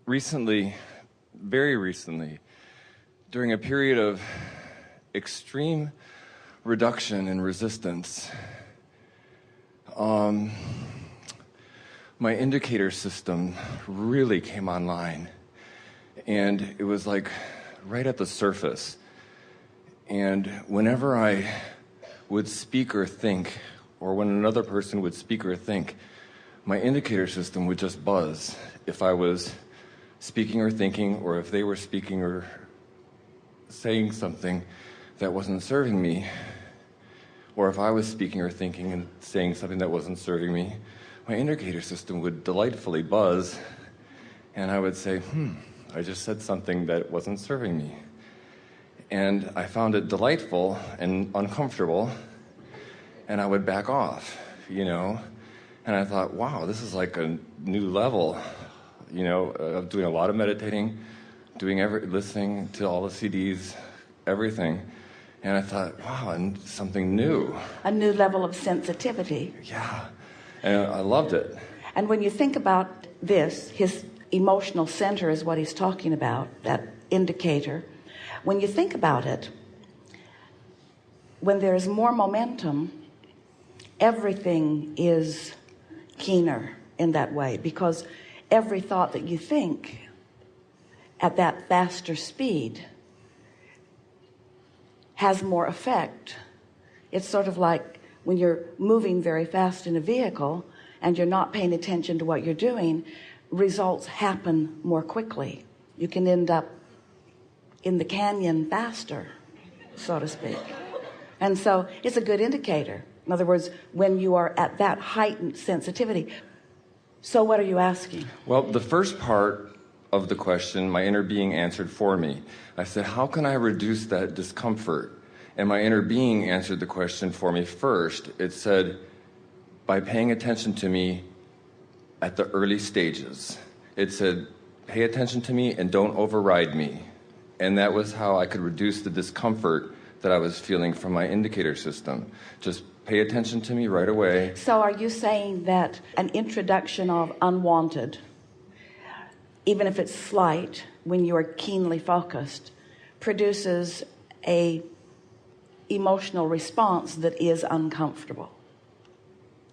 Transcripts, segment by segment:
recently, very recently, during a period of extreme reduction and resistance, my indicator system really came online, and it was like right at the surface. And whenever I would speak or think, or when another person would speak or think, my indicator system would just buzz if I was speaking or thinking, or if they were speaking or saying something that wasn't serving me, or if I was speaking or thinking and saying something that wasn't serving me, my indicator system would delightfully buzz, and I would say, I just said something that wasn't serving me. And I found it delightful and uncomfortable, and I would back off, And I thought, wow, this is like a new level, of doing a lot of meditating, listening to all the CDs, everything. And I thought, wow, and something new. A new level of sensitivity. Yeah, and I loved it. And when you think about this, his emotional center is what he's talking about, that indicator. When you think about it, when there's more momentum, everything is keener in that way, because every thought that you think at that faster speed has more effect. It's sort of like when you're moving very fast in a vehicle and you're not paying attention to what you're doing, results happen more quickly. You can end up in the canyon faster, so to speak. And so it's a good indicator. In other words, when you are at that heightened sensitivity. So what are you asking? Well, the first part of the question, my inner being answered for me. I said, how can I reduce that discomfort? And my inner being answered the question for me first. It said, by paying attention to me at the early stages. It said, pay attention to me and don't override me. And that was how I could reduce the discomfort that I was feeling from my indicator system. Just pay attention to me right away. So are you saying that an introduction of unwanted, even if it's slight, when you are keenly focused, produces a emotional response that is uncomfortable?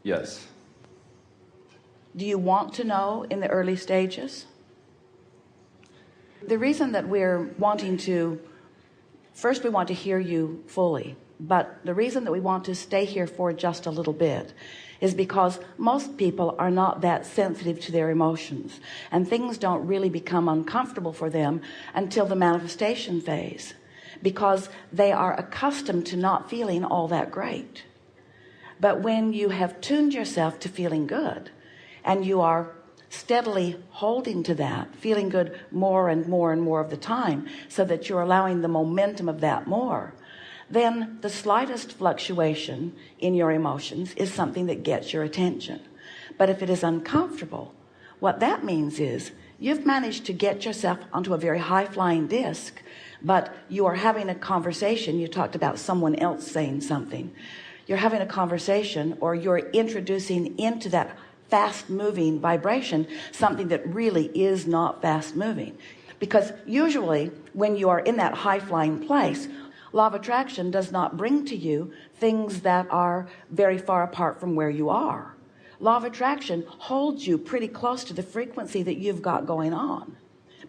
Yes. Do you want to know in the early stages? The reason that we're wanting to, first we want to hear you fully, but the reason that we want to stay here for just a little bit is because most people are not that sensitive to their emotions, and things don't really become uncomfortable for them until the manifestation phase, because they are accustomed to not feeling all that great. But when you have tuned yourself to feeling good, and you are steadily holding to that, feeling good more and more and more of the time, so that you're allowing the momentum of that more, then the slightest fluctuation in your emotions is something that gets your attention. But if it is uncomfortable, what that means is you've managed to get yourself onto a very high-flying disc, but you are having a conversation. You talked about someone else saying something. You're having a conversation, or you're introducing into that fast-moving vibration something that really is not fast-moving. Because usually when you are in that high-flying place, law of attraction does not bring to you things that are very far apart from where you are. Law of attraction holds you pretty close to the frequency that you've got going on.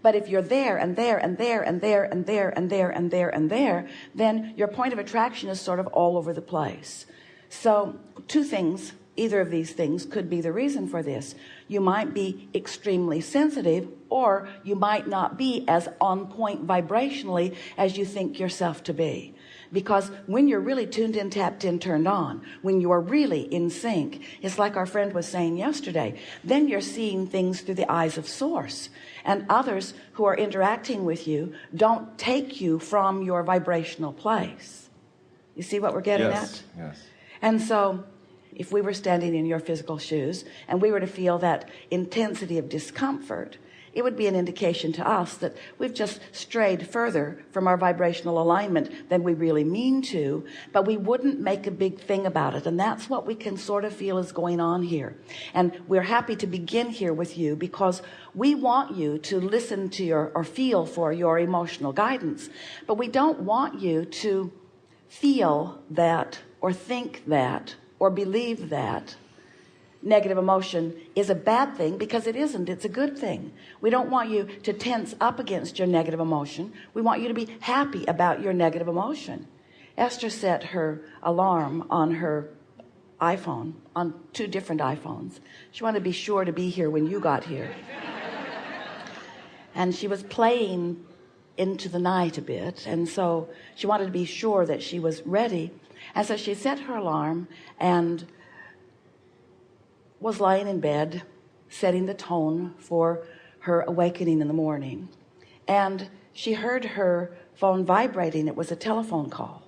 But if you're there and there and there and there and there and there and there and there, then your point of attraction is sort of all over the place. So two things, either of these things could be the reason for this. You might be extremely sensitive, or you might not be as on point vibrationally as you think yourself to be. Because when you're really tuned in, tapped in, turned on, when you are really in sync, it's like our friend was saying yesterday, then you're seeing things through the eyes of source. And others who are interacting with you don't take you from your vibrational place. You see what we're getting at? Yes. And so if we were standing in your physical shoes and we were to feel that intensity of discomfort, it would be an indication to us that we've just strayed further from our vibrational alignment than we really mean to, but we wouldn't make a big thing about it. And that's what we can sort of feel is going on here. And we're happy to begin here with you because we want you to listen to or feel for your emotional guidance, but we don't want you to feel that or think that or believe that negative emotion is a bad thing, because it isn't. It's a good thing. We don't want you to tense up against your negative emotion. We want you to be happy about your negative emotion. Esther set her alarm on her iPhone, on 2 different iPhones. She wanted to be sure to be here when you got here. And she was playing into the night a bit, and so she wanted to be sure that she was ready. And so she set her alarm and was lying in bed, setting the tone for her awakening in the morning. And she heard her phone vibrating. It was a telephone call.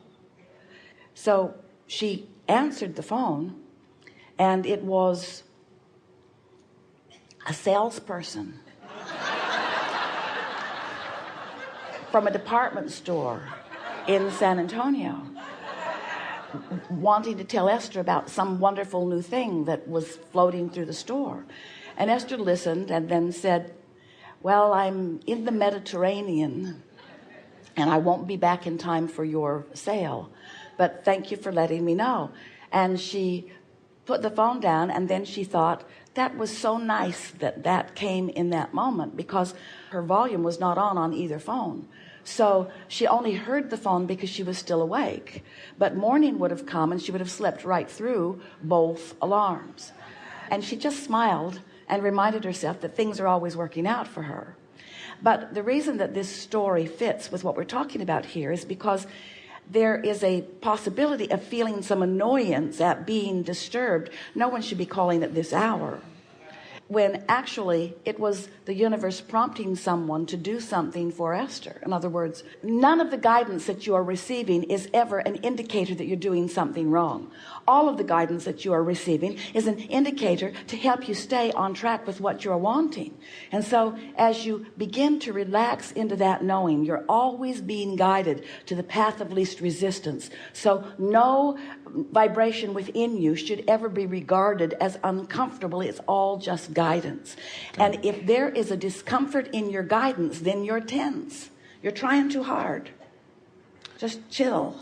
So she answered the phone, and it was a salesperson from a department store in San Antonio, wanting to tell Esther about some wonderful new thing that was floating through the store. And Esther listened and then said, well, I'm in the Mediterranean and I won't be back in time for your sale, but thank you for letting me know. And she put the phone down, and then she thought that was so nice that that came in that moment, because her volume was not on either phone. So she only heard the phone because she was still awake, but morning would have come and she would have slept right through both alarms. And she just smiled and reminded herself that things are always working out for her. But the reason that this story fits with what we're talking about here is because there is a possibility of feeling some annoyance at being disturbed. No one should be calling at this hour, when actually it was the universe prompting someone to do something for Esther. In other words, none of the guidance that you are receiving is ever an indicator that you're doing something wrong. All of the guidance that you are receiving is an indicator to help you stay on track with what you're wanting. And so as you begin to relax into that knowing, you're always being guided to the path of least resistance. So no vibration within you should ever be regarded as uncomfortable. It's all just guidance. And if there is a discomfort in your guidance, then you're tense. You're trying too hard. Just chill.